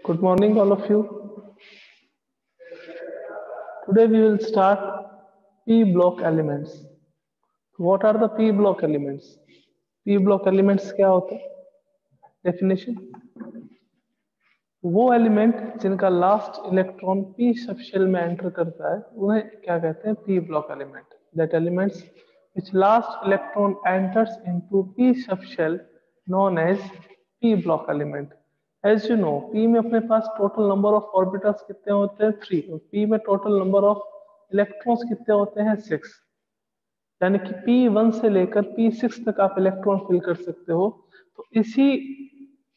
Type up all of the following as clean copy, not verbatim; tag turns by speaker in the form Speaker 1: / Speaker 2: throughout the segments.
Speaker 1: Good morning, all of you. Today we will start P block elements. What are the P block elements? P block elements क्या होता है? Definition: वो element जिनका last electron p sub shell में enter करता है उन्हें क्या कहते हैं? P block element. That elements which last electron enters into p sub shell known as p block element. As you know, p में अपने पास टोटल नंबर ऑफ ऑर्बिटल्स कितने होते हैं? 3. और p में टोटल नंबर ऑफ इलेक्ट्रॉन्स कितने होते हैं? 6. यानी कि p1 से लेकर p6 तक आप इलेक्ट्रॉन फिल कर सकते हो। तो इसी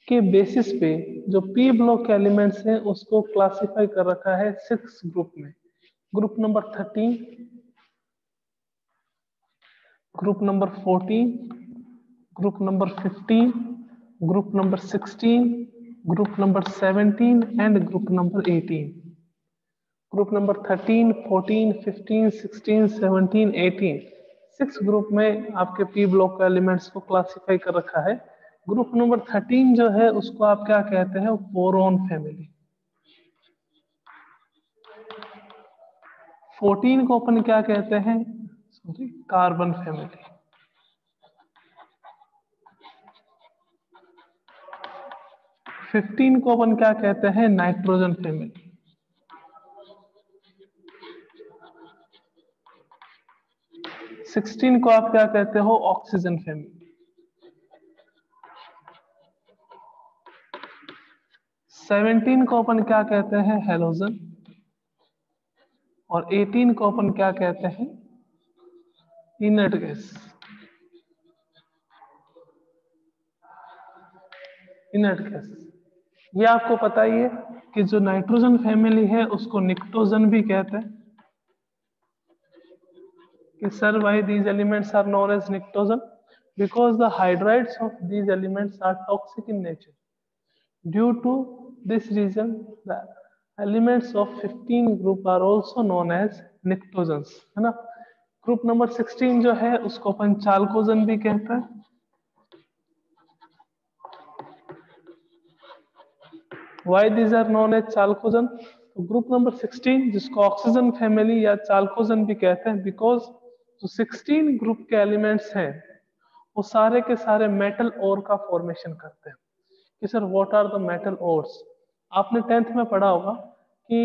Speaker 1: के बेसिस पे जो p ब्लॉक के एलिमेंट्स हैं उसको क्लासिफाई कर रखा है 6 ग्रुप में। Group number 13, group number 14, group number 15, group number 16, group number 17 and group number 18। Group number 13, 14, 15, 16, 17, 18 6 group में आपके पी ब्लॉक के एलिमेंट्स को क्लासिफाई कर रखा है। ग्रुप नंबर 13 जो है उसको आप क्या कहते हैं? Boron family. 14 को अपन क्या कहते हैं? Sorry, carbon family. 15 को अपन क्या कहते हैं? Nitrogen family. 16 को आप क्या कहते हो? Oxygen family. 17 को अपन क्या कहते हैं? हेलोजन। और 18 को अपन क्या कहते हैं? Inert gas. Inert gas. ये आपको पता ही है कि जो नाइट्रोजन फैमिली है उसको निक्टोजन भी कहते हैं। कि sir, why these elements are known as nitrogen? Because the hydrides of these elements are toxic in nature. Due to this reason, the elements of 15 group are also known as nitrogens, है ना? Group number 16 जो है उसको अपन चाल्कोजन भी कहते हैं। Why these are known as चाल्कोजन? तो group number 16 जिसको ऑक्सीजन फैमिली या चाल्कोजन भी कहते हैं, बिकॉज जो 16 ग्रुप के एलिमेंट्स हैं वो सारे के सारे मेटल ओर का फॉर्मेशन करते हैं। कि sir what are the metal ores? आपने 10th में पढ़ा होगा कि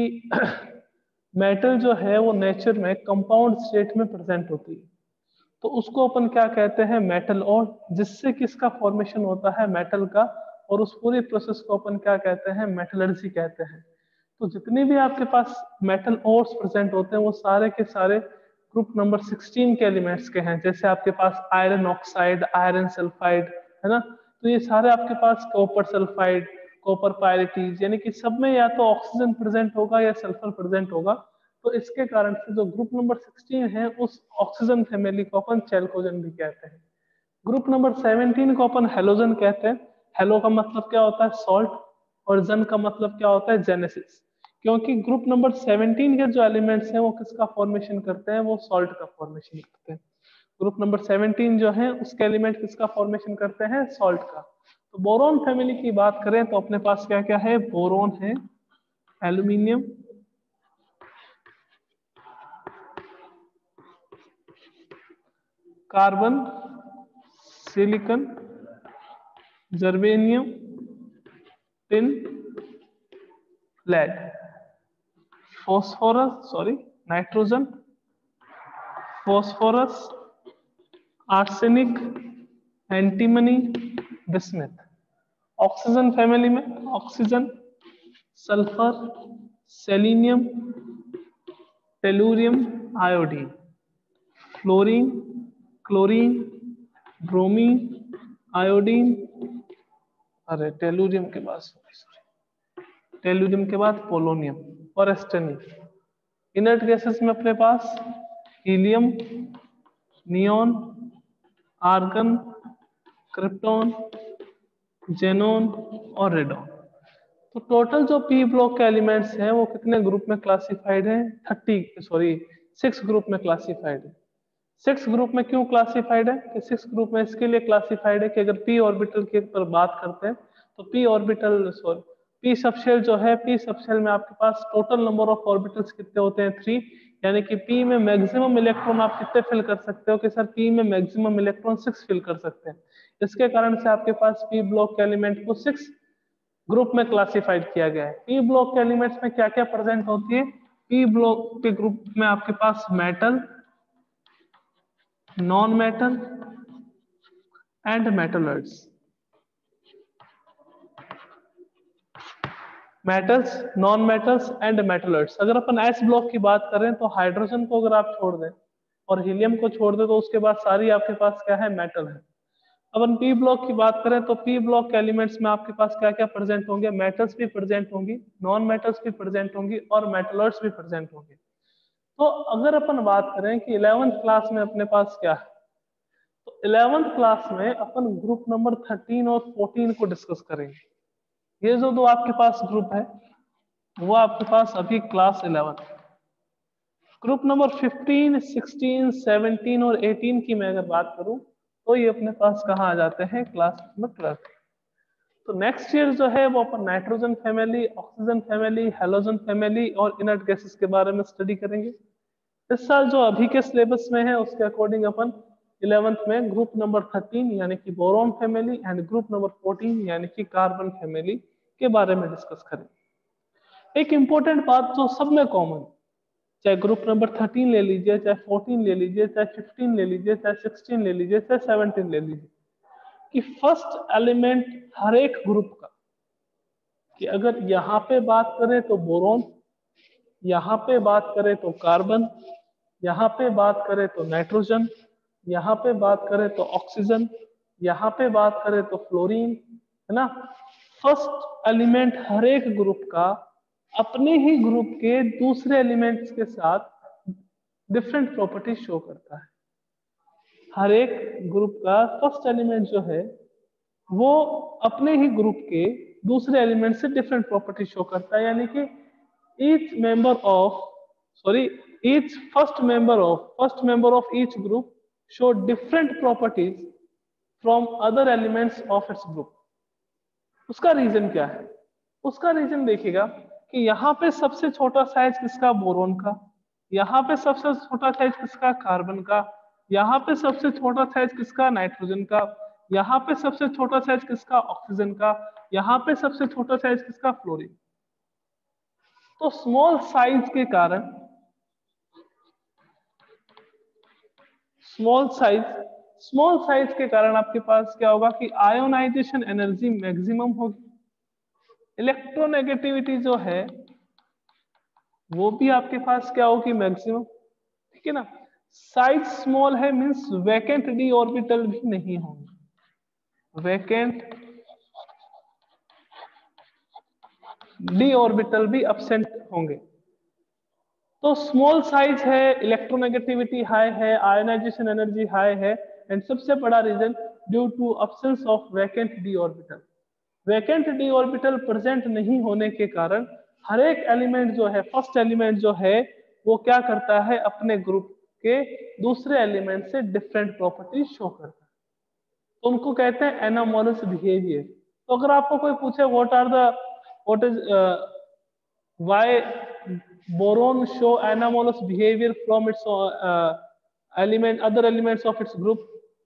Speaker 1: मेटल जो है वो नेचर में कंपाउंड स्टेट में प्रेजेंट होती है। तो उसको अपन क्या कहते हैं? मेटल ओर, जिससे किसका फॉर्मेशन होता है? मेटल का। और उस पूरी प्रोसेस को अपन क्या कहते हैं? मेटलर्जी कहते हैं। तो जितने भी आपके पास मेटल ओर्स प्रेजेंट होते हैं वो सारे के सारे ग्रुप नंबर 16 के एलिमेंट्स के हैं। जैसे आपके पास आयरन ऑक्साइड, आयरन सल्फाइड, है ना? तो ये सारे आपके पास कॉपर सल्फाइड, कॉपर पायरिटीज, यानी कि सब में या तो ऑक्सीजन प्रेजेंट होगा या सल्फर प्रेजेंट होगा। तो इसके कारण से जो ग्रुप नंबर 16 है उस ऑक्सीजन फैमिली को अपन चैल्कोजन भी कहते हैं। ग्रुप नंबर 17 को अपन हेलोजन कहते हैं। हेलो का मतलब क्या होता है? सॉल्ट। और जन का मतलब क्या होता है? जेनेसिस। क्योंकि ग्रुप नंबर 17 के जो एलिमेंट्स हैं वो किसका फॉर्मेशन करते हैं? वो सॉल्ट का फॉर्मेशन करते हैं। ग्रुप नंबर 17 जो है उसके एलिमेंट किसका फॉर्मेशन करते हैं? सॉल्ट का। तो बोरॉन फैमिली की बात करें तो अपने पास क्या क्या है? बोरॉन है, aluminium, carbon, silicon, germanium, tin, lead, nitrogen, phosphorus, arsenic, antimony, bismuth. Oxygen family में oxygen, sulphur, selenium, tellurium, iodine, fluorine, chlorine, bromine, iodine, अरे टेलुरियम के बाद टेलुरियम के बाद पोलोनियम और एस्टेनियम। इनर्ट गैसेस में अपने पास helium, neon, argon, krypton, xenon और रेडॉन। तो टोटल जो पी ब्लॉक के एलिमेंट्स हैं वो कितने ग्रुप में क्लासिफाइड हैं? 6 ग्रुप में क्लासिफाइड है। 6 ग्रुप में क्यों क्लासिफाइड है? कि 6 ग्रुप में इसके लिए क्लासिफाइड है कि अगर पी ऑर्बिटल की पर बात करते हैं तो पी ऑर्बिटल पी सबशेल जो है, पी सबशेल में आपके पास टोटल नंबर ऑफ ऑर्बिटल्स कितने होते हैं 3, यानी कि पी में मैक्सिमम इलेक्ट्रॉन आप कितने फिल कर सकते हो कि सर पी में मैक्सिमम इलेक्ट्रॉन 6 फिल कर सकते हैं। इसके कारण से आपके पास पी ब्लॉक के एलिमेंट को 6 ग्रुप में क्लासिफाइड किया गया है। पी ब्लॉक के एलिमेंट्स में क्या क्या प्रेजेंट होती है? पी ब्लॉक के ग्रुप में आपके पास metal, non metal and metalloids. Metals, non metals and metalloids. अगर अपन एस ब्लॉक की बात करें तो हाइड्रोजन को अगर आप छोड़ दें और हीलियम को छोड़ दें तो उसके बाद सारी आपके पास क्या है? मेटल है। अपन पी ब्लॉक की बात करें तो पी ब्लॉक के एलिमेंट्स में आपके पास क्या क्या प्रेजेंट होंगे? मेटल्स भी प्रेजेंट होंगी, नॉन मेटल्स भी प्रेजेंट होंगी और मेटलर्ड्स भी प्रेजेंट होंगे। तो अगर अपन बात करें कि 11th क्लास में अपने पास क्या है, तो 11th क्लास में अपन ग्रुप नंबर 13 और 14 को डिस्कस करेंगे। ये जो दो आपके पास ग्रुप है वो आपके पास अभी क्लास 11। ग्रुप नंबर 15, 16, 17 और 18 की मैं अगर बात करूं तो ये अपने पास कहाँ आ जाते हैं? Class number 12। तो नेक्स्ट ईयर जो है वो अपन nitrogen family, oxygen family, halogen family और इनर्ट गैसेस के बारे में स्टडी करेंगे। इस साल जो अभी के सिलेबस में है उसके अकॉर्डिंग अपन 11th में ग्रुप नंबर 13 यानी कि boron family and group number 14 यानी कि कार्बन फैमिली के बारे में डिस्कस करेंगे। एक इंपॉर्टेंट बात जो सब में कॉमन, चाहे ग्रुप नंबर 13 ले लीजिए, चाहे 14 ले लीजिए, चाहे 15 ले लीजिए, चाहे 16 ले लीजिए, चाहे 17 ले लीजिए, कि फर्स्ट एलिमेंट हर एक ग्रुप का, कि अगर यहाँ पे बात करें तो बोरॉन, यहाँ पे बात करें तो कार्बन, यहाँ पे बात करें तो नाइट्रोजन, यहाँ पे बात करें तो ऑक्सीजन, यहाँ पे बात करें तो फ्लोरीन, है ना। फर्स्ट एलिमेंट हर एक ग्रुप का अपने ही ग्रुप के दूसरे एलिमेंट्स के साथ डिफरेंट प्रॉपर्टीज शो करता है। हर एक ग्रुप का फर्स्ट एलिमेंट जो है वो अपने ही ग्रुप के दूसरे एलिमेंट से डिफरेंट प्रॉपर्टी शो करता है, यानी कि each member of each first member of each group show different properties from other elements of its group। उसका रीजन क्या है? उसका रीजन देखिएगा कि यहाँ पे सबसे छोटा साइज किसका? बोरोन का। यहाँ पे सबसे छोटा साइज किसका? कार्बन का। यहाँ पे सबसे छोटा साइज किसका? नाइट्रोजन का। यहाँ पे सबसे छोटा साइज किसका? ऑक्सीजन का। यहाँ पे सबसे छोटा साइज किसका? फ्लोरीन। तो स्मॉल साइज के कारण, स्मॉल साइज के कारण आपके पास क्या होगा कि आयोनाइजेशन एनर्जी मैक्सिमम होगी, इलेक्ट्रोनेगेटिविटी जो है वो भी आपके पास क्या होगी? मैक्सिमम, ठीक है ना। साइज स्मॉल है मींस वैकेंट डी ऑर्बिटल भी नहीं होंगे, वैकेंट डी ऑर्बिटल भी एब्सेंट होंगे। तो स्मॉल साइज है, इलेक्ट्रोनेगेटिविटी हाई है, आयोनाइजेशन एनर्जी हाई है, एंड सबसे बड़ा reason due to absence of vacant d orbital. Vacant d orbital present नहीं होने के कारण हर एक एलिमेंट जो है, फर्स्ट एलिमेंट जो है वो क्या करता है? अपने ग्रुप के दूसरे एलिमेंट से डिफरेंट प्रॉपर्टीज शो करता है। तो उनको कहते हैं एनामोलस बिहेवियर। तो अगर आपको कोई पूछे what is why boron show anomalous behavior from its other elements of its group,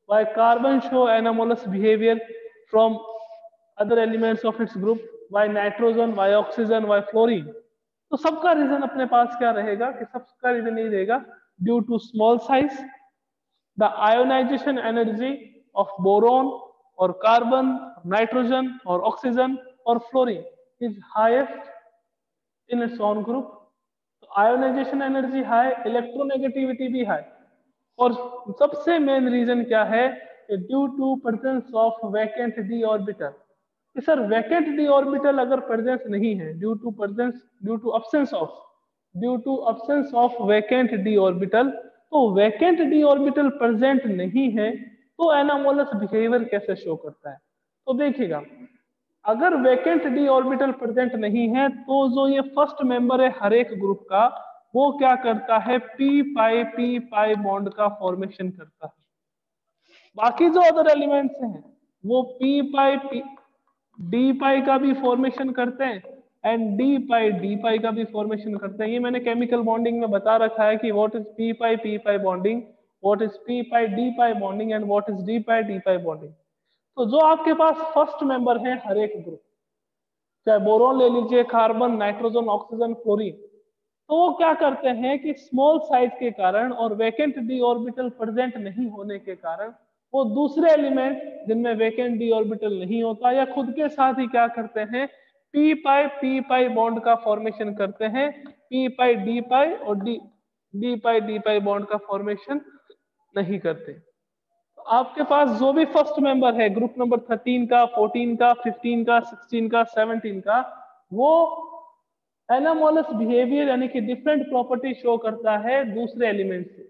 Speaker 1: why carbon show anomalous behavior from other elements of its group, why nitrogen, why oxygen, why fluorine। तो सबका reason अपने पास क्या रहेगा कि सबका reason यही रहेगा, due to small size, the ionisation energy of boron और कार्बन, नाइट्रोजन और ऑक्सीजन और fluorine is highest in its own group। तो आयोनाइजेशन एनर्जी हाई, इलेक्ट्रोनेगेटिविटी भी हाई, और सबसे मेन रीजन क्या है? Due to presence of vacant d orbital. Sir vacant d orbital अगर प्रेजेंस नहीं है, due to absence of vacant d orbital, तो वैकेंट डी ऑर्बिटल प्रेजेंट नहीं है तो एनामोलस बिहेवियर कैसे शो करता है? तो देखिएगा, अगर वैकेंट डी ऑर्बिटल प्रेजेंट नहीं है तो जो ये फर्स्ट मेंबर है हर एक ग्रुप का वो क्या करता है? पी पाई बॉन्ड का फॉर्मेशन करता है। बाकी जो अदर एलिमेंट्स हैं वो पी पाई डी पाई का भी फॉर्मेशन करते हैं एंड डी पाई का भी फॉर्मेशन करते हैं। ये मैंने केमिकल बॉन्डिंग में बता रखा है कि what is P pi bonding, what is P pi D pi bonding and what is D pi bonding. तो जो आपके पास फर्स्ट मेंबर है हर एक ग्रुप, चाहे बोरोन ले लीजिए, कार्बन, नाइट्रोजन, ऑक्सीजन, क्लोरीन, तो वो क्या करते हैं कि स्मॉल साइज के कारण और वैकेंट डी ऑर्बिटल प्रेजेंट नहीं होने के कारण वो दूसरे एलिमेंट जिनमें वैकेंट डी ऑर्बिटल नहीं होता या खुद के साथ ही क्या करते हैं, पी पाई बॉन्ड का फॉर्मेशन करते हैं, पी पाई और डी पाई बॉन्ड का फॉर्मेशन नहीं करते। तो आपके पास जो भी फर्स्ट मेंबर है ग्रुप नंबर 13 का, 14 का, 15 का, 16 का, 17 का, वो एनामोलस बिहेवियर यानी कि डिफरेंट प्रॉपर्टी शो करता है दूसरे एलिमेंट से।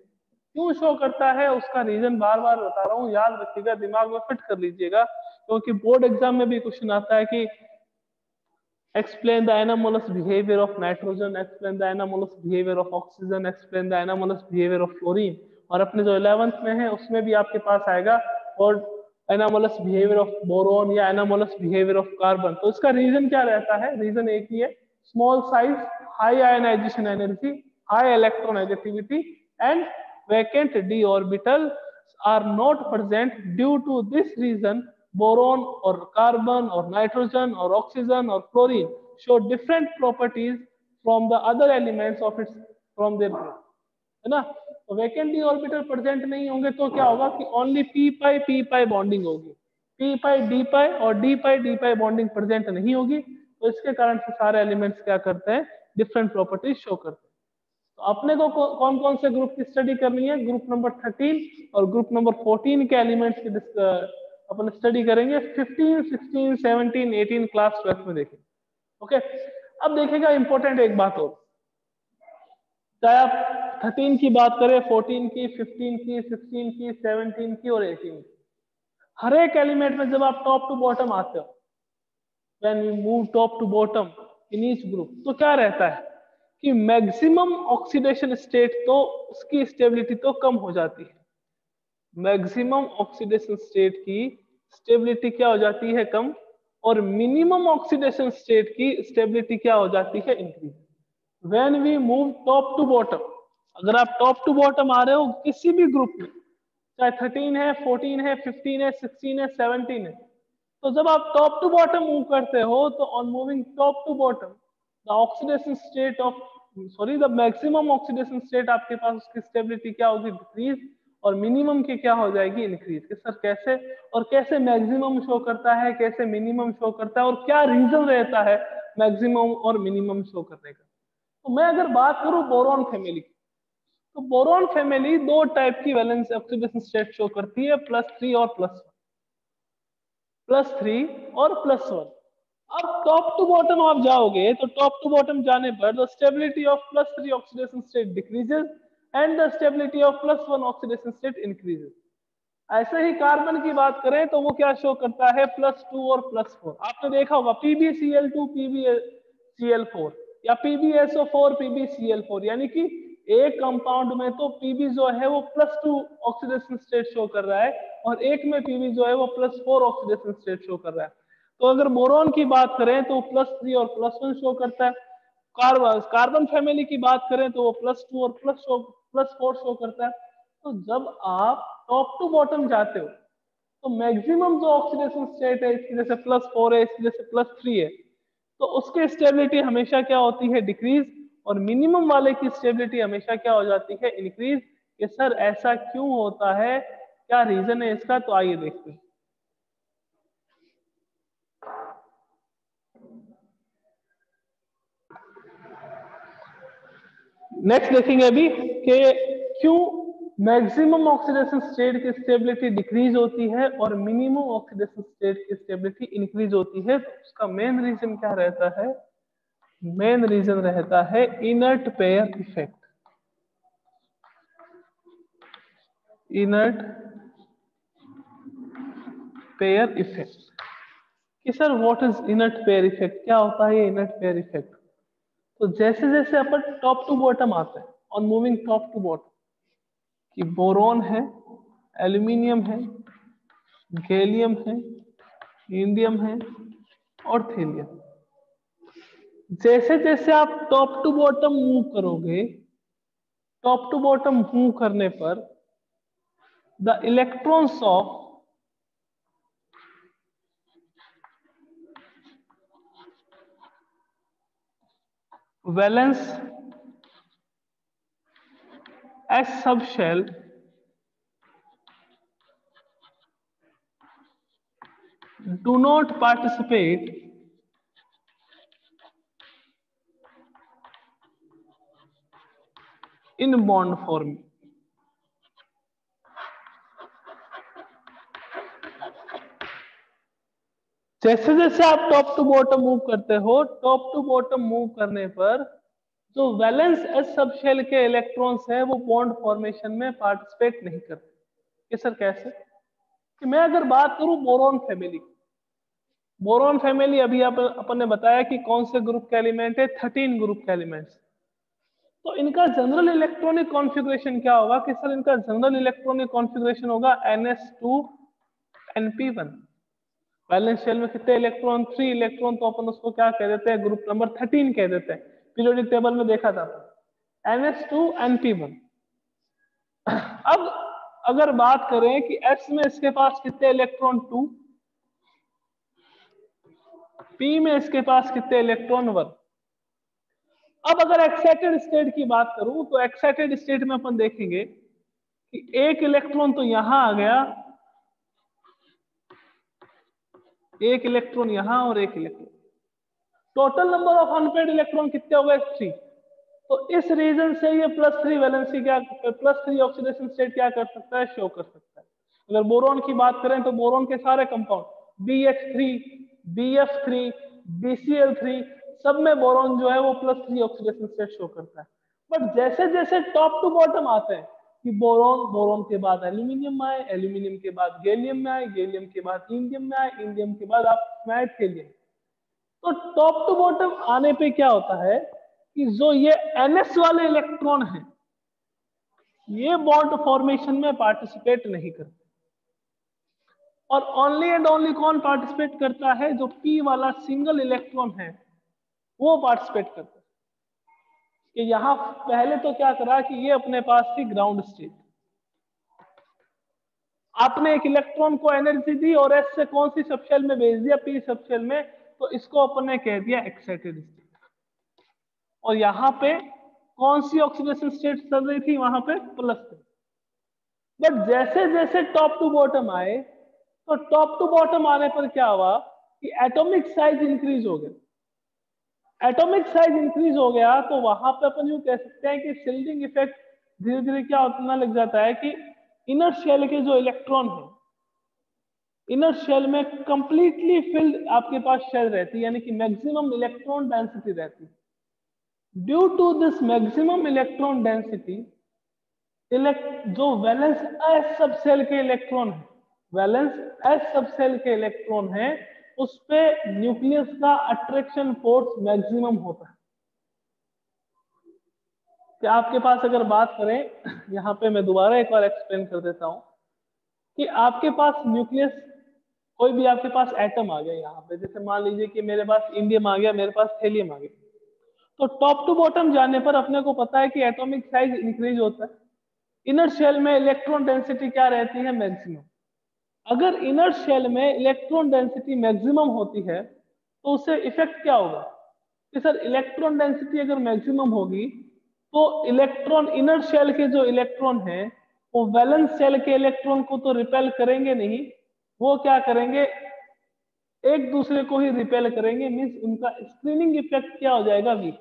Speaker 1: क्यों शो करता है उसका रीजन बार बार बता रहा हूँ, याद रखिएगा, दिमाग में फिट कर लीजिएगा, क्योंकि बोर्ड एग्जाम में भी क्वेश्चन आता है कि explain the anomalous behavior of nitrogen, explain the anomalous behavior of oxygen, explain the anomalous behavior of fluorine। और अपने जो 11th में है उसमें भी आपके पास आएगा और anomalous behavior of boron या anomalous behavior of carbon। तो इसका रीजन क्या रहता है, रीजन एक ही है, small size, high ionisation energy, high electronegativity and vacant d orbital are not present। due to this reason boron or carbon or nitrogen or oxygen or chlorine show different properties from the other elements of its from their group, है ना। तो vacant d orbital present नहीं होंगे तो क्या होगा कि only P pi bonding होगी, पी पाई डी पाई बॉन्डिंग प्रेजेंट नहीं होगी। तो इसके कारण से सारे एलिमेंट्स क्या करते हैं, डिफरेंट प्रॉपर्टीज शो करते हैं। तो अपने को कौन कौन से ग्रुप की स्टडी करनी है, ग्रुप नंबर 13 और ग्रुप नंबर 14 के एलिमेंट्स की अपन स्टडी करेंगे 15, 16, 17, 18 क्लास 12 में देखेंगे। ओके, अब देखेगा इंपॉर्टेंट एक बात और, चाहे आप 13 की बात करें, 14 की, 15 की, 16 की, 17 की और 18 की, हर एक एलिमेंट में जब आप टॉप टू बॉटम आते हो, when we move top to bottom in each group, तो क्या रहता है कि मैक्सिमम ऑक्सीडेशन स्टेट तो उसकी स्टेबिलिटी तो कम हो जाती है, मैक्सिमम ऑक्सीडेशन स्टेट की स्टेबिलिटी क्या हो जाती है, कम, और मिनिमम ऑक्सीडेशन स्टेट की स्टेबिलिटी क्या हो जाती है, increase. When we move top to bottom, अगर आप टॉप टू बॉटम आ रहे हो किसी भी ग्रुप में, चाहे 13 है, 14 है, 15 है, 16 है, 17 है, तो जब आप टॉप टू बॉटम मूव करते हो तो on moving top to bottom the oxidation state of the maximum oxidation state आपके पास उसकी स्टेबिलिटी क्या होगी, डिक्रीज, और मिनिमम की क्या हो जाएगी, इंक्रीज। कि सर कैसे, और कैसे मैक्सिमम शो करता है, कैसे मिनिमम शो करता है, और क्या रीजन रहता है मैक्सिमम और मिनिमम शो करने का। तो मैं अगर बात करूं बोरॉन फैमिली की, तो बोरॉन फैमिली दो टाइप की वैलेंस ऑक्सीडेशन स्टेट शो करती है, +3 और +3 और +1। अब टॉप टू बॉटम आप जाओगे तो टॉप टू बॉटम जाने पर the stability of +3 oxidation state decreases and the stability of +1 oxidation state increases. ऐसे ही कार्बन की बात करें तो वो क्या शो करता है, +2 और +4। आपने देखा होगा PbCl2 PbCl4 या PbSO4 PbCl4, यानी कि एक कंपाउंड में तो Pb जो है वो +2 ऑक्सीडेशन स्टेट शो कर रहा है और एक में Pb जो है वो +4 ऑक्सीडेशन स्टेट शो कर रहा है। तो अगर बोरॉन की बात करें तो +3 और +1 शो करता है, कार्बन फैमिली की बात करें तो वो +2 और +4 शो करता है। तो जब आप टॉप टू बॉटम जाते हो तो मैक्सिमम जो ऑक्सीडेशन स्टेट है, इसकी जैसे +4 है, इसकी जैसे +3 है, तो उसकी स्टेबिलिटी हमेशा क्या होती है, डिक्रीज, और मिनिमम वाले की स्टेबिलिटी हमेशा क्या हो जाती है, इंक्रीज। कि सर ऐसा क्यों होता है, क्या रीजन है इसका, तो आइए देखते हैं। नेक्स्ट देखेंगे अभी कि क्यों मैक्सिमम ऑक्सीडेशन स्टेट की स्टेबिलिटी डिक्रीज होती है और मिनिमम ऑक्सीडेशन स्टेट की स्टेबिलिटी इंक्रीज होती है। तो उसका मेन रीजन क्या रहता है, मेन रीजन रहता है inert pair effect. Inert pair effect, कि sir what is inert pair effect, क्या होता है ये इनर्ट पेयर इफेक्ट। तो जैसे जैसे अपन टॉप टू बॉटम आते हैं, on moving top to bottom, कि बोरॉन है, एल्यूमिनियम है, गैलियम है, इंडियम है और थीलियम, जैसे जैसे आप टॉप टू बॉटम मूव करोगे, टॉप टू बॉटम मूव करने पर the electrons of valence s sub shell do not participate in bond forming. जैसे जैसे आप टॉप टू बॉटम मूव करते हो, टॉप टू बॉटम मूव करने पर जो वैलेंस एस सब शेल के इलेक्ट्रॉन्स हैं वो बॉन्ड फॉर्मेशन में पार्टिसिपेट नहीं करते। ये सर कैसे? कि मैं अगर बात करूं बोरॉन फैमिली, बोरॉन फैमिली अभी अपन ने बताया कि कौन से ग्रुप के एलिमेंट है, 13 ग्रुप के एलिमेंट्स। तो इनका जनरल इलेक्ट्रॉनिक कॉन्फ़िगरेशन क्या होगा? कि सर इनका जनरल इलेक्ट्रॉनिक कॉन्फ़िगरेशन होगा NS2 NP1। वैलेंस शेल में कितने इलेक्ट्रॉन? 3 इलेक्ट्रॉन। तो अपन उसको क्या कह देते हैं? ग्रुप नंबर 13 कह देते हैं। पीरियोडिक टेबल में देखा था NS2 NP1। अब अगर बात करें कि S में इसके पास कितने इलेक्ट्रॉन? 2। P में इसके पास कितने इलेक्ट्रॉन? 1। अब अगर एक्साइटेड स्टेट की बात करूं तो एक्साइटेड स्टेट में अपन देखेंगे कि एक इलेक्ट्रॉन तो यहां आ गया, एक इलेक्ट्रॉन यहां और एक electron. Total number of unpaired electron कितने हो गए? 3। तो इस रीजन से ये +3 वैलेंसी क्या, +3 ऑक्सीडेशन स्टेट क्या कर सकता है? शो कर सकता है। अगर बोरॉन की बात करें तो बोरॉन के सारे कंपाउंड BH3, BF3, BCl3 सब में बोरॉन जो है वो +3 ऑक्सीडेशन स्टेट शो करता है। बट जैसे जैसे टॉप टू बॉटम आते हैं कि बोरॉन, बोरॉन के बाद एल्यूमिनियम आए, एल्यूमिनियम के बाद गैलियम में आए, गैलियम के बाद इंडियम में आए, इंडियम के बाद आप हेलियम। तो टॉप टू बॉटम आने पे क्या होता है कि जो ये NS वाले इलेक्ट्रॉन हैं ये बॉन्ड फॉर्मेशन में पार्टिसिपेट नहीं करते, और ओनली एंड ओनली कौन पार्टिसिपेट करता है? जो P वाला सिंगल इलेक्ट्रॉन है वो पार्टिसिपेट करता है। कि यहां पहले तो क्या करा कि ये अपने पास थी ग्राउंड स्टेट, आपने एक इलेक्ट्रॉन को एनर्जी दी और S से कौन सी सबशेल में भेज दिया? P सबशेल में। तो इसको अपन ने कह दिया एक्साइटेड स्टेट। और यहां पे कौन सी ऑक्सीडेशन स्टेट चल रही थी? वहां पे +3। बट जैसे जैसे टॉप टू बॉटम आए तो टॉप टू बॉटम आने पर क्या हुआ कि एटॉमिक साइज इंक्रीज हो गया। एटॉमिक साइज इंक्रीज हो गया तो वहां पे अपन यूं कह सकते हैं कि शिल्डिंग इफेक्ट धीरे धीरे क्या होने लग जाता है कि इनर शेल के जो इलेक्ट्रॉन है, इनर शेल में कंप्लीटली फिल्ड आपके पास शेल रहती है, यानी कि मैक्सिमम इलेक्ट्रॉन डेंसिटी रहती है। Due to this maximum electron density, जो वैलेंस एस सबसेल के इलेक्ट्रॉन है, वैलेंस एस सबसेल के इलेक्ट्रॉन है, उस पे न्यूक्लियस का अट्रैक्शन फोर्स मैक्सिमम होता है। कि आपके पास अगर बात करें, यहां पे मैं दोबारा एक बार एक्सप्लेन कर देता हूं कि आपके पास न्यूक्लियस, कोई भी आपके पास एटम आ गया यहाँ पे, जैसे मान लीजिए कि मेरे पास इंडियम आ गया, मेरे पास हेलियम आ गया। तो टॉप टू बॉटम जाने पर अपने को पता है कि एटॉमिक साइज इंक्रीज होता है। इनर शेल में इलेक्ट्रॉन डेंसिटी क्या रहती है? मैक्सिमम। अगर इनर शेल में इलेक्ट्रॉन डेंसिटी मैक्सिमम होती है तो उससे इफेक्ट क्या होगा कि सर इलेक्ट्रॉन डेंसिटी अगर मैक्सिमम होगी तो इलेक्ट्रॉन, इनर शेल के जो इलेक्ट्रॉन है वो वैलेंस शेल के इलेक्ट्रॉन को तो रिपेल करेंगे नहीं, वो क्या करेंगे? एक दूसरे को ही रिपेल करेंगे। मींस उनका स्क्रीनिंग इफेक्ट क्या हो जाएगा? वीक।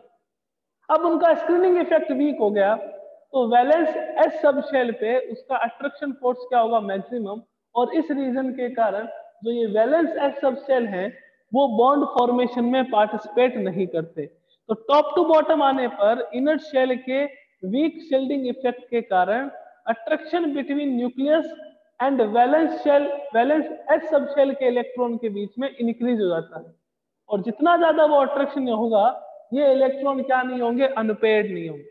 Speaker 1: अब उनका स्क्रीनिंग इफेक्ट वीक हो गया तो वैलेंस एस सब शेल पे उसका अट्रैक्शन फोर्स क्या होगा? मैक्सिमम। और इस रीजन के कारण जो ये वैलेंस एस सब शेल है वो बॉन्ड फॉर्मेशन में पार्टिसिपेट नहीं करते। तो टॉप टू बॉटम आने पर इनर शेल के वीक शिल्डिंग इफेक्ट के कारण attraction between nucleus and valence shell, valence s sub shell के इलेक्ट्रॉन के बीच में इंक्रीज हो जाता है। और जितना ज्यादा वो अट्रैक्शन होगा, ये इलेक्ट्रॉन क्या नहीं होंगे? अनपेयर्ड नहीं होंगे।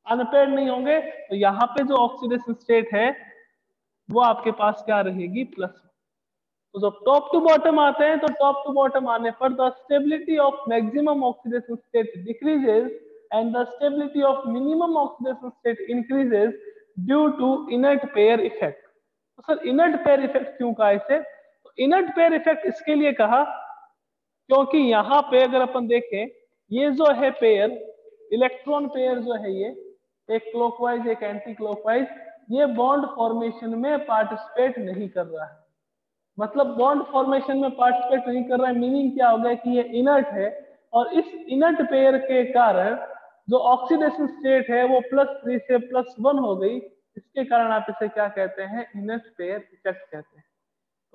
Speaker 1: अनपेयर्ड नहीं होंगे तो यहाँ पे जो ऑक्सीडेशन स्टेट है वो आपके पास क्या रहेगी? +1। तो जब टॉप टू बॉटम आते हैं तो टॉप टू बॉटम आने पर the stability of maximum oxidation state decreases and the stability of minimum oxidation state increases due to inert pair effect. तो सर इनर्ट पेयर इफेक्ट क्यों कहा इसे? तो इनर्ट पेयर इफेक्ट इसके लिए कहा क्योंकि यहाँ पे अगर अपन देखें ये जो है पेयर, इलेक्ट्रॉन पेयर जो है ये एक क्लॉकवाइज एक एंटी क्लॉकवाइज, ये बॉन्ड फॉर्मेशन में पार्टिसिपेट नहीं कर रहा है। मतलब बॉन्ड फॉर्मेशन में पार्टिसिपेट नहीं कर रहा है, मीनिंग क्या हो गया कि ये इनर्ट है और इस इनर्ट पेयर के कारण जो ऑक्सीडेशन स्टेट है वो +3 से +1 हो गई। इसके कारण आप इसे क्या कहते हैं? इनर्ट पेयर इफेक्ट कहते हैं।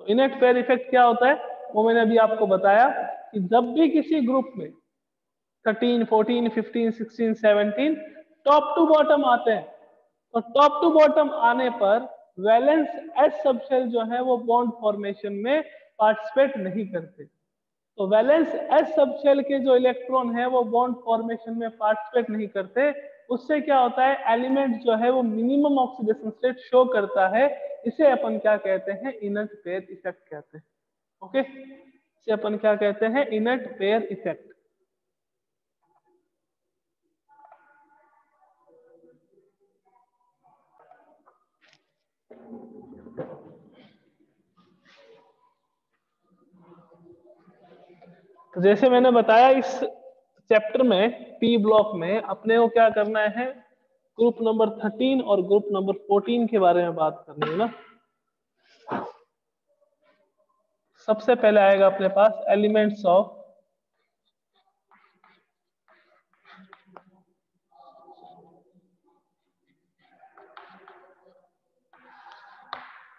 Speaker 1: तो इनर्ट पेयर इफेक्ट क्या होता है वो मैंने अभी आपको बताया कि जब भी किसी ग्रुप में 13, 14, 15, 16, 17 टॉप टू बॉटम आते हैं तो टॉप टू बॉटम आने पर वैलेंस एस सबशेल जो है वो बॉन्ड फॉर्मेशन में पार्टिसिपेट नहीं करते। तो वैलेंस एस सबशेल के जो इलेक्ट्रॉन है वो बॉन्ड फॉर्मेशन में पार्टिसिपेट नहीं करते। उससे क्या होता है? एलिमेंट जो है वो मिनिमम ऑक्सीडेशन स्टेट शो करता है। इसे अपन क्या कहते हैं? इनर्ट पेयर इफेक्ट कहते हैं। ओके, इसे अपन क्या कहते हैं? Inert pair effect. तो जैसे मैंने बताया इस चैप्टर में पी ब्लॉक में अपने को क्या करना है? ग्रुप नंबर 13 और ग्रुप नंबर 14 के बारे में बात करनी है ना। सबसे पहले आएगा अपने पास एलिमेंट्स ऑफ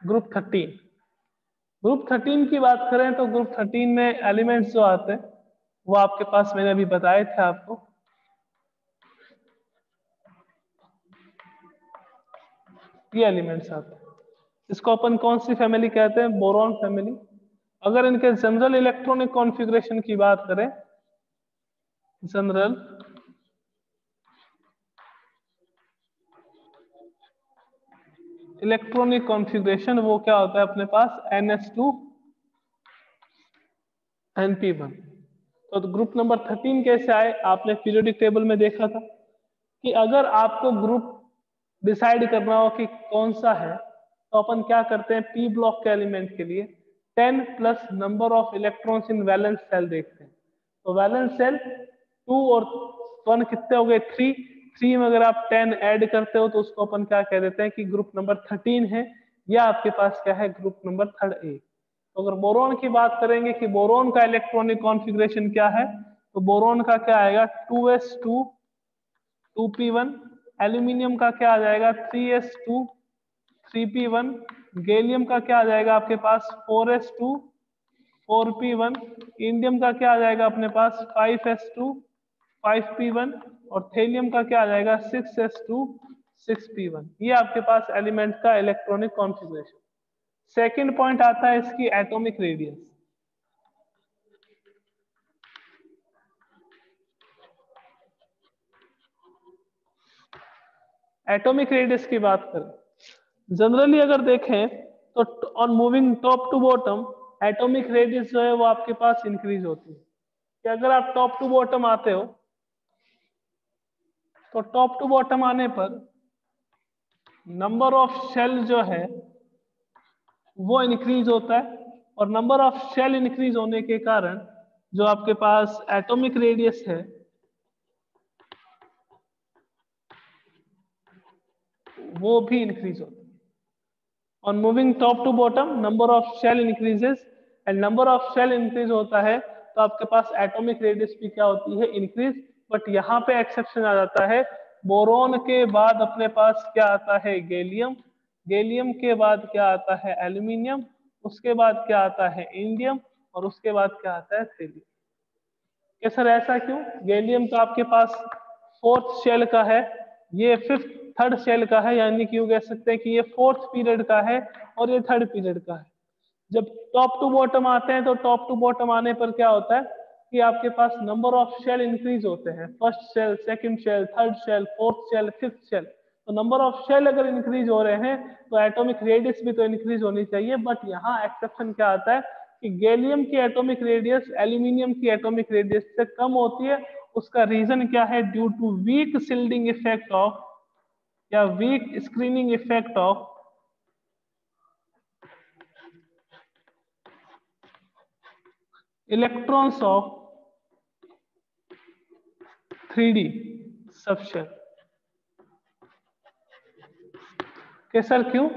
Speaker 1: ग्रुप 13। ग्रुप 13 की बात करें तो ग्रुप 13 में एलिमेंट्स जो आते हैं वो आपके पास मैंने अभी बताए थे आपको। ये एलिमेंट्स आते हैं, इसको अपन कौन सी फैमिली कहते हैं? Boron family. अगर इनके जनरल इलेक्ट्रॉनिक कॉन्फ़िगरेशन की बात करें, जनरल इलेक्ट्रॉनिक कॉन्फ़िगरेशन वो क्या होता है अपने पास? NH2 NP1। तो ग्रुप नंबर 13 कैसे आए? आपने पीरियोडिक टेबल में देखा था कि अगर आपको ग्रुप डिसाइड करना हो कि कौन सा है तो अपन क्या करते हैं? पी ब्लॉक के एलिमेंट के लिए 10 plus number of electrons in valence shell देखते हैं। तो वैलेंस सेल 2 और 1 कितने हो गए? 3 में अगर आप 10 ऐड करते हो तो उसको अपन क्या कह देते हैं कि ग्रुप नंबर 13 है, या आपके पास क्या है? Group number 3A। तो अगर बोरॉन की बात करेंगे कि बोरॉन का इलेक्ट्रॉनिक कॉन्फ़िगरेशन क्या है, तो बोरॉन का क्या आएगा? 2s2 2p1। एल्यूमिनियम का क्या आ जाएगा? 3s2 3p1। गैलियम का क्या आ जाएगा आपके पास? 4s2 4p1। इंडियम का क्या आ जाएगा अपने पास? 5s2 5p1। और थेलियम का क्या आ जाएगा? 6s2 6p1। ये आपके पास एलिमेंट का इलेक्ट्रॉनिक कॉन्फ़िगरेशन। सेकंड पॉइंट आता है इसकी एटॉमिक रेडियस। एटॉमिक रेडियस की बात करें, जनरली अगर देखें तो on moving top to bottom atomic radius जो है वो आपके पास इंक्रीज होती है। कि अगर आप टॉप टू बॉटम आते हो तो टॉप टू बॉटम आने पर नंबर ऑफ शेल जो है वो इंक्रीज होता है, और नंबर ऑफ शेल इंक्रीज होने के कारण जो आपके पास एटॉमिक रेडियस है वो भी इंक्रीज होता है। On moving top to bottom number of shell increases, and number of shell increase होता है तो आपके पास एटॉमिक रेडियस भी क्या होती है? इंक्रीज। बट यहाँ पे एक्सेप्शन आ जाता है, बोरॉन के बाद अपने पास क्या आता है? गैलियम। गैलियम के बाद क्या आता है? एल्यूमिनियम। उसके बाद क्या आता है? इंडियम। और उसके बाद क्या आता है? थेलियम। क्या सर ऐसा क्यों? गैलियम तो आपके पास 4th शेल का है, ये 5th 3rd शेल का है, यानी कि कह सकते हैं कि ये 4th पीरियड का है और ये 3rd पीरियड का है। जब टॉप टू बॉटम आते हैं तो टॉप टू बॉटम आने पर क्या होता है कि आपके पास नंबर ऑफ शेल इंक्रीज होते हैं। 1st shell, 2nd shell, 3rd shell, 4th shell, 5th shell. तो नंबर ऑफ शेल अगर इंक्रीज हो रहे हैं तो एटॉमिक रेडियस भी तो इंक्रीज होनी चाहिए, बट यहाँ एक्सेप्शन क्या आता है कि गैलियम की एटॉमिक रेडियस एल्यूमिनियम की एटॉमिक रेडियस से कम होती है। उसका रीजन क्या है? Due to weak shielding effect of या weak screening effect of electrons of 3D subshell. के सर क्यों?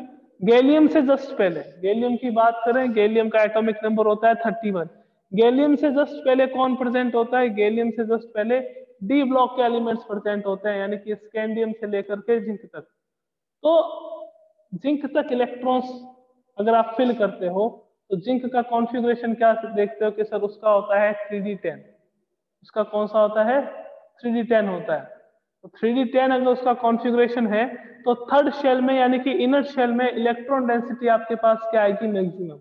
Speaker 1: गैलियम से जस्ट पहले, गैलियम की बात करें, गैलियम का एटॉमिक नंबर होता है 31। गैलियम से जस्ट पहले कौन प्रेजेंट होता है? गैलियम से जस्ट पहले डी ब्लॉक के एलिमेंट्स प्रेजेंट होते हैं, यानी कि स्कैंडियम से लेकर के जिंक तक। तो जिंक तक इलेक्ट्रॉन्स अगर आप फिल करते हो तो जिंक का कॉन्फ़िगरेशन क्या देखते हो कि सर उसका होता है 3D10। उसका कौन सा होता है? 3D10 होता है। तो 3D10 अगर उसका कॉन्फ़िगरेशन है तो थर्ड शेल में यानी कि इनर शेल में इलेक्ट्रॉन डेंसिटी आपके पास क्या आएगी? मैक्सिमम।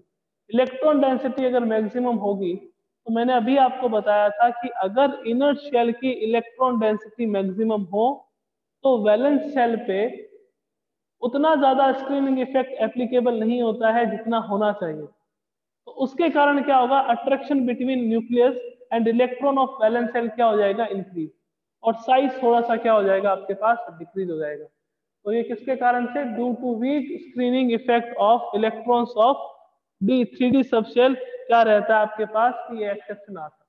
Speaker 1: इलेक्ट्रॉन डेंसिटी अगर मैक्सिमम होगी तो मैंने अभी आपको बताया था कि अगर इनर शेल की इलेक्ट्रॉन डेंसिटी मैक्सिमम हो तो वैलेंस शेल पे उतना ज्यादा स्क्रीनिंग इफेक्ट एप्लीकेबल नहीं होता है जितना होना चाहिए। तो उसके कारण क्या होगा? Attraction between nucleus and electron of valence shell क्या हो जाएगा? इंक्रीज। और साइज थोड़ा सा क्या हो जाएगा आपके पास? डिक्रीज हो जाएगा। तो ये किसके कारण से? Due to weak screening effect of electrons of d 3D subshell क्या रहता है आपके पास कि ये एक्सेप्शन आता है।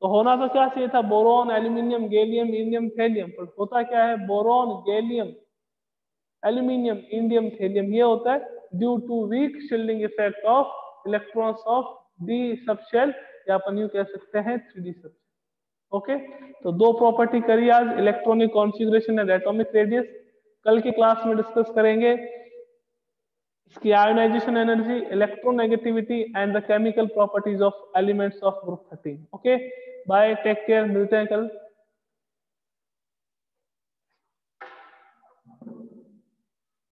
Speaker 1: तो होना तो क्या चाहिए था? Boron, aluminium, gallium, indium, thallium. पर होता क्या है? Boron, gallium, aluminium, indium, thallium. ये होता है due to weak shielding effect of electrons of d subshell, या अपन यूं कह सकते हैं 3D सबशेल। ओके, तो दो प्रॉपर्टी करी आज, electronic configuration and atomic radius. कल की क्लास में डिस्कस करेंगे इसकी ionization energy, electronegativity and the chemical properties of elements of group 13। Okay, bye, take care, मिलते हैं कल।